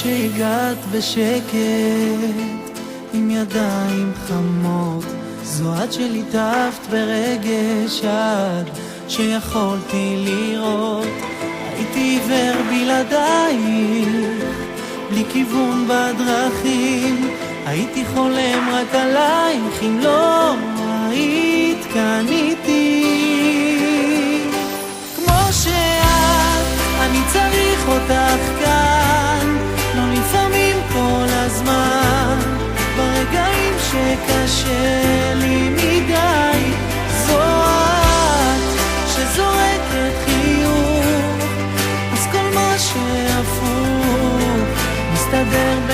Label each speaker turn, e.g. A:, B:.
A: שהגעת בשקט עם ידיים חמות, זו את שליטפת ברגש עד שיכולתי לראות. הייתי עיוור בלעדייך, בלי כיוון בדרכים, הייתי חולם רק עלייך אם לא היית כאן איתי. כמו שאת, אני צריך אותך כאן, לא לפעמים כל הזמן, ברגעים שקשה לי מדי. זו את שזורקת חיוך, אז כל מה שהפוך מסתדר